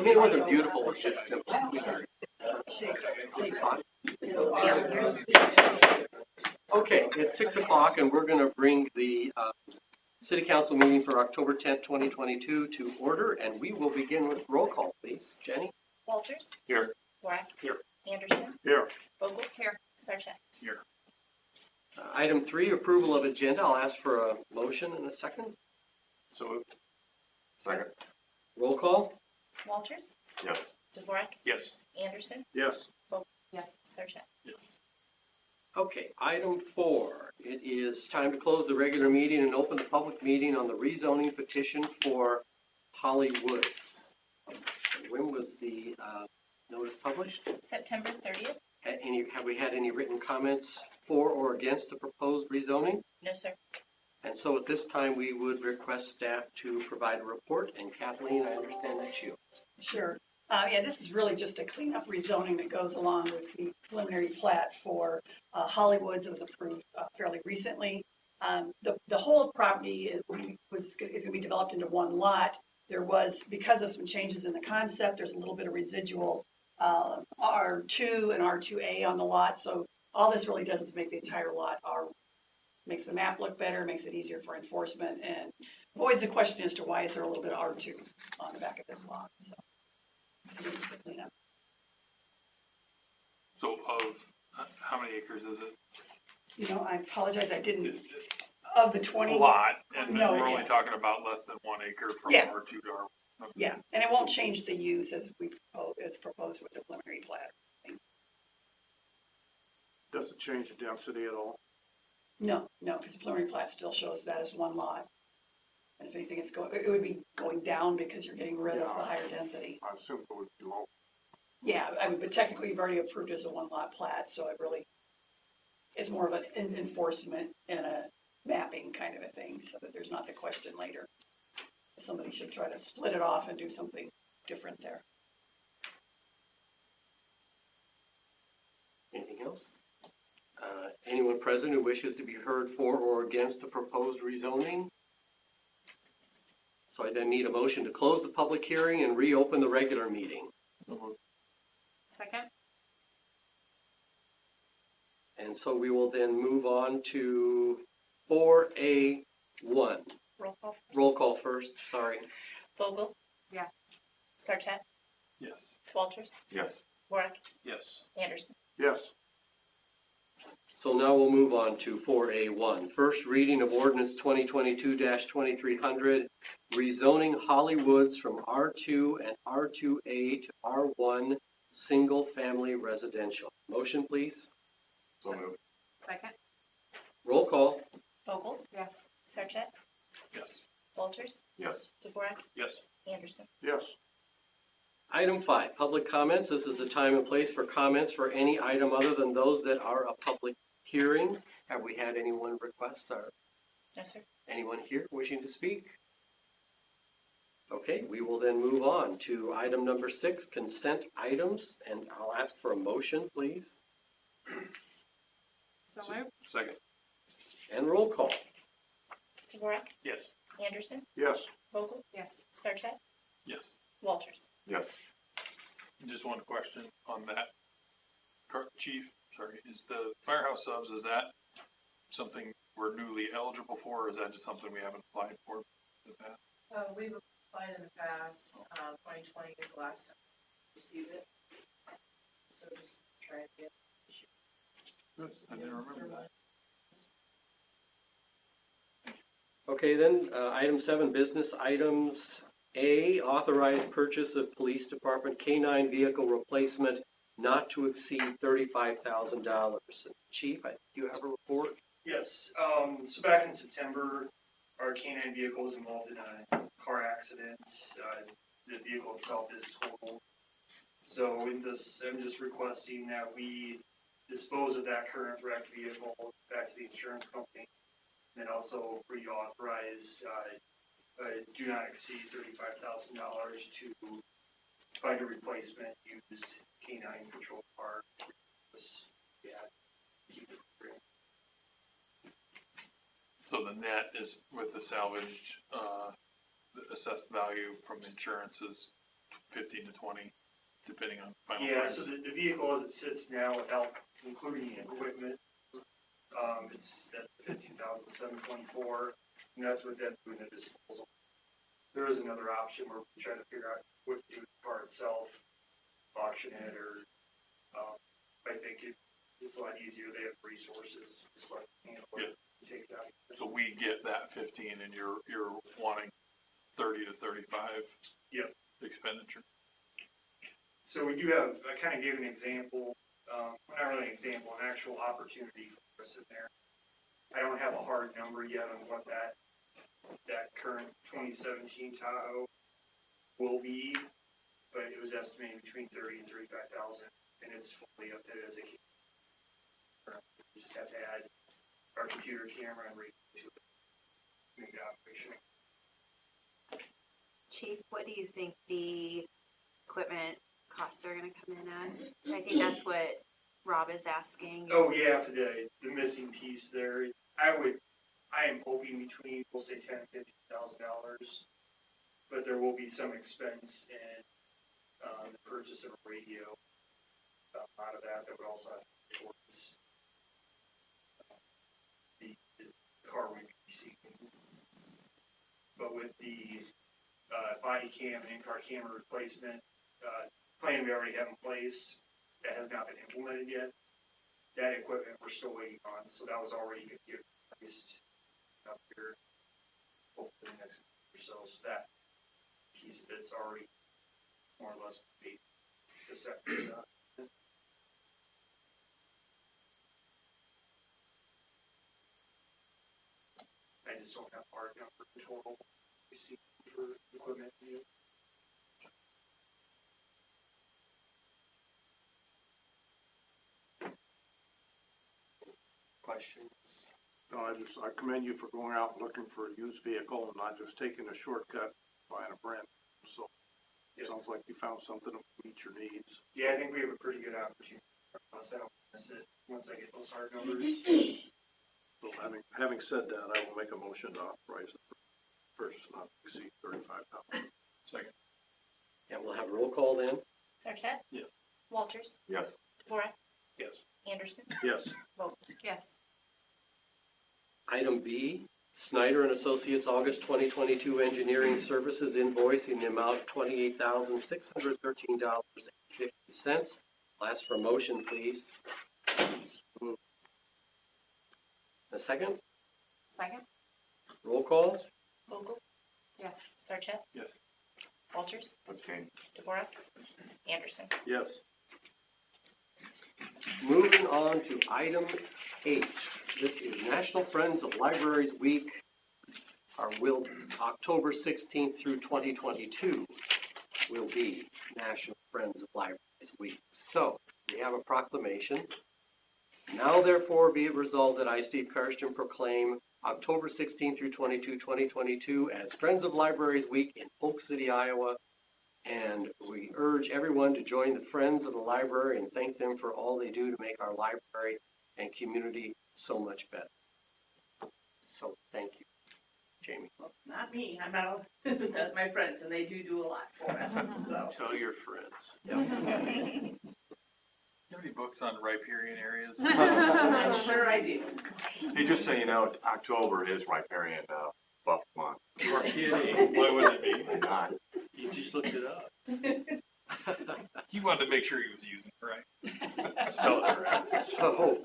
mean, it wasn't beautiful, it was just simple. Okay, it's 6 o'clock and we're gonna bring the City Council meeting for October 10th, 2022 to order, and we will begin with roll call, please. Jenny? Walters? Here. Black? Here. Anderson? Here. Vogel? Here. Sarchet? Here. Item 3, approval of agenda. I'll ask for a motion in a second. So moved. Second. Roll call? Walters? Yes. Dvorak? Yes. Anderson? Yes. Vogel? Yes. Sarchet? Yes. Okay, item 4. It is time to close the regular meeting and open the public meeting on the rezoning petition for Holly Woods. When was the notice published? September 30th? Have we had any written comments for or against the proposed rezoning? No, sir. And so at this time, we would request staff to provide a report. And Kathleen, I understand that's you. Sure. Yeah, this is really just a cleanup rezoning that goes along with the preliminary plat for Hollywoods that was approved fairly recently. The whole property is going to be developed into one lot. There was, because of some changes in the concept, there's a little bit of residual R2 and R2A on the lot. So all this really does is make the entire lot makes the map look better, makes it easier for enforcement, and avoids the question as to why is there a little bit of R2 on the back of this lot. So just a cleanup. So of how many acres is it? You know, I apologize, I didn't, of the 20. A lot, and No, we're yeah. only talking about less than 1 acre from Yeah. R2 to R1. Yeah, and it won't change the use as proposed with the preliminary plat. Does it change the density at all? No, because the preliminary plat still shows that as one lot. And if anything, it would be going down because you're getting rid of the higher density. I assume it would be low. Yeah, I mean, but technically you've already approved as a one lot plat, so it's more of an enforcement and a mapping kind of a thing, so that there's not the question later. Somebody should try to split it off and do something different there. Anything else? Anyone present who wishes to be heard for or against the proposed rezoning? So I then need a motion to close the public hearing and reopen the regular meeting. Second? And so we will then move on to 4A1. Roll call. Roll call first, sorry. Vogel? Yeah. Sarchet? Yes. Walters? Yes. Dvorak? Yes. Anderson? Yes. So now we'll move on to 4A1. First reading of ordinance 2022-2300, rezoning Hollywoods from R2 and R2A to R1 single family residential. Motion, please. So moved. Second? Roll call. Vogel? Yes. Sarchet? Yes. Walters? Yes. Dvorak? Yes. Anderson? Yes. Item 5, public comments. This is the time and place for comments for any item other than those that are a public hearing. Have we had anyone request or No, sir. anyone here wishing to speak? Okay, we will then move on to item number 6, consent items, and I'll ask for a motion, please. So moved. Second. And roll call. Dvorak? Yes. Anderson? Yes. Vogel? Yes. Sarchet? Yes. Walters? Yes. Just one question on that. Chief, sorry, is the firehouse subs, is that something we're newly eligible for, or is that just something we haven't applied for in the past? We've applied in the past. 2020 is the last time we received it. So just try to get Good. I didn't remember that. Okay, then item 7, business items. A, authorized purchase of police department K-9 vehicle replacement not to exceed $35,000. Chief, you have a report? Yes, so back in September, our K-9 vehicle was involved in a car accident. The vehicle itself is totaled. So with this, I'm just requesting that we dispose of that current wrecked vehicle back to the insurance company, and then also reauthorize do not exceed $35,000 to find a replacement used K-9 patrol car. So the net is with the salvaged, the assessed value from the insurance is 15 to 20, depending on final Yeah, price. so the vehicle as it sits now without including the equipment, it's at 15,724, and that's with them doing the disposal. There is another option where we try to figure out what to do with the car itself, auction it, or, I think it's a lot easier, they have resources, just like handle it, take it out. So we get that 15 and you're wanting 30 to 35 Yep. expenditure. So we do have, I kind of gave an example, not really an example, an actual opportunity for us in there. I don't have a hard number yet on what that current 2017 Tahoe will be, but it was estimated between 30 and 35,000, and it's fully updated as a camera. We just have to add our computer camera and radio to it. Make it operational. Chief, what do you think the equipment costs are gonna come in at? I think that's what Rob is asking. Oh, yeah, for the missing piece there, I am hoping between, we'll say $10,000-$15,000, but there will be some expense in, the purchase of a radio. Out of that would also have to go towards, the car we received. But with the, body cam and in-car camera replacement, plan we already have in place, that has not been implemented yet. That equipment we're still waiting on, so that was already gonna get replaced up here, hopefully next week or so. So that piece of it's already more or less complete. The second, I just don't have hard number total received for equipment. Questions? No, I commend you for going out and looking for a used vehicle and not just taking a shortcut buying a brand. So it sounds like you found something to meet your needs. Yeah, I think we have a pretty good opportunity. I don't miss it once I get those hard numbers. So having said that, I will make a motion to authorize the purchase not to exceed 35,000. Second. And we'll have roll call then. Sarchet? Yes. Walters? Yes. Dvorak? Yes. Anderson? Yes. Vogel? Yes. Item B, Snyder and Associates August 2022 Engineering Services invoice in the amount of $28,613.50. Last for motion, please. A second? Second? Roll call? Vogel? Yes. Sarchet? Yes. Walters? Abstain. Dvorak? Anderson? Yes. Moving on to item 8. This is National Friends of Libraries Week, October 16th through 2022 will be National Friends of Libraries Week. So, we have a proclamation. Now therefore be it resolved that I, Steve Karsten, proclaim October 16th through 2022 as Friends of Libraries Week in Polk City, Iowa. And we urge everyone to join the Friends of the Library and thank them for all they do to make our library and community so much better. So thank you, Jamie. Well, not me, I'm out, that's my friends, and they do a lot for us, so. Tell your friends. Do you have any books on riparian areas? I'm sure I do. Hey, just so you know, October is riparian buff month. You're kidding. Why would it be? Why not? You just looked it up. He wanted to make sure he was using it right. Spelled it right. So,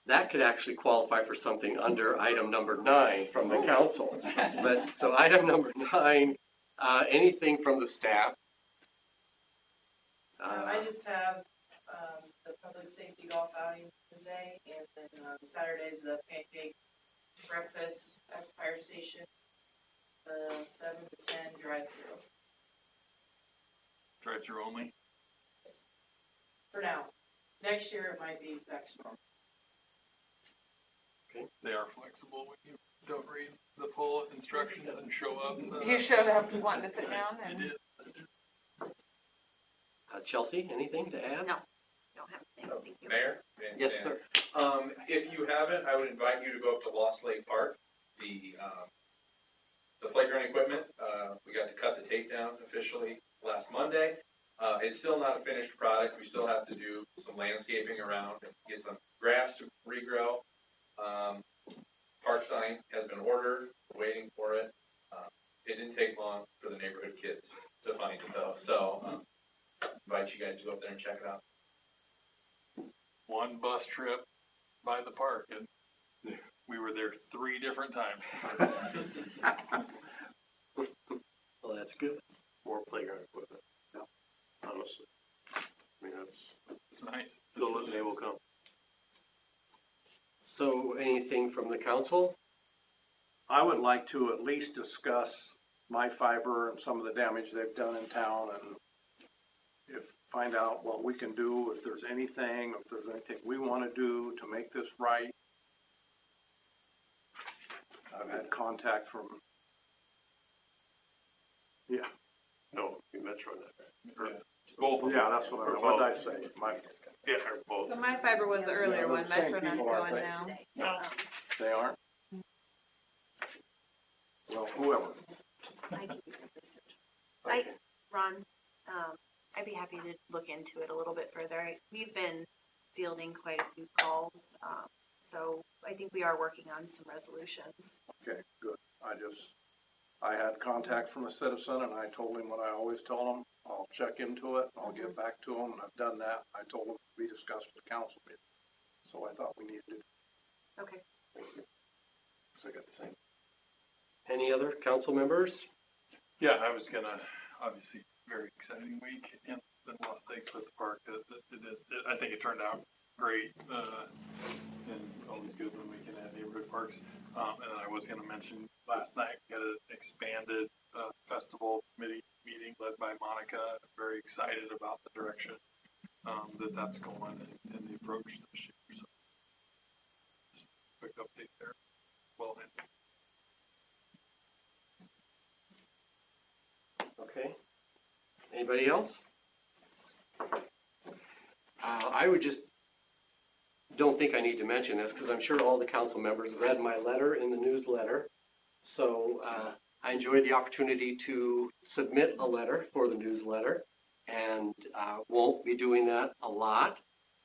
that could actually qualify for something under item number 9 from the council. But, so item number 9, anything from the staff? I just have, the public safety golf outing Wednesday, and then, Saturday's the pancake breakfast at the fire station, 7 to 10 drive-through, Drive-through only? for now. Next year, it might be back to normal. They are flexible when you don't read the full instructions and show up. You showed up wanting to sit down I and. did. Chelsea, anything to add? No. Don't have anything, thank you. Mayor? Yes, sir. If you haven't, I would invite you to go up to Lost Lake Park, the playground equipment. We got to cut down officially last Monday. It's still not a finished product. We still have to do some landscaping around and get some grass to regrow. Park sign has been ordered, we're waiting for it. It didn't take long for the neighborhood kids to find it though, so invite you guys to go up there and check it out. One bus trip by the park and we were there 3 different times. Well, that's good. More playground equipment. Yeah. Honestly. I mean, It's nice. they will come. So anything from the council? I would like to at least discuss my fiber and some of the damage they've done in town and find out what we can do, if there's anything we want to do to make this right. I've had contact from, no, Metro. Both. Yeah, that's what I say? Yeah, or both. So my fiber was the earlier one, Same Metronet's people, I going think. now. They aren't? Well, whoever. I can do some research. Okay. Ron, I'd be happy to look into it a little bit further. We've been fielding quite a few calls, so I think we are working on some resolutions. Okay, good. I had contact from a citizen and I told him what I always tell them. I'll check into it, I'll get back to him, and I've done that. I told him to be discussed at the council meeting. So I thought we needed to, Okay. because I got the same. Any other council members? Yeah, I was gonna, obviously, very exciting week in Las Vegas with the park. I think it turned out great, and always good when we can add neighborhood parks. And then I was gonna mention, last night, we had an expanded, festival committee meeting led by Monica. Very excited about the direction, that's going and the approach this year, so. Just a quick update there. Well, Okay. Anybody else? I would just, don't think I need to mention this because I'm sure all the council members read my letter in the newsletter. So I enjoyed the opportunity to submit a letter for the newsletter and won't be doing that a lot,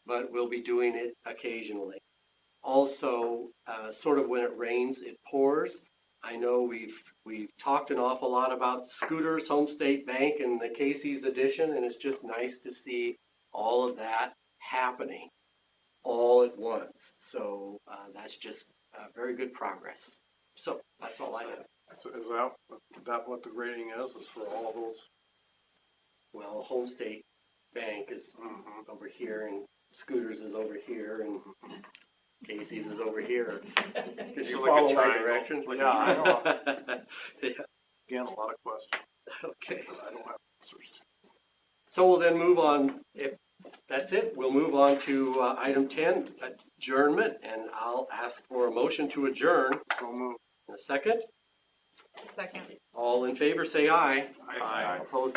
but we'll be doing it occasionally. Also, sort of when it rains, it pours. I know we've talked an awful lot about Scooters, Home State Bank, and the Casey's edition, and it's just nice to see all of that happening all at once. So that's just very good progress. So that's all I have. So is that what the grading is for all those? Well, Home State Bank is over here, and Scooters is over here, and Casey's is over here. Did you like a follow my triangle. directions? Yeah, I know. Yeah. Again, a lot of questions Okay. that I don't have answers to. So we'll then move on. If that's it, we'll move on to item 10, adjournment, and I'll ask for a motion to adjourn. So move. In a second. Second. All in favor, say aye. Aye. Opposed,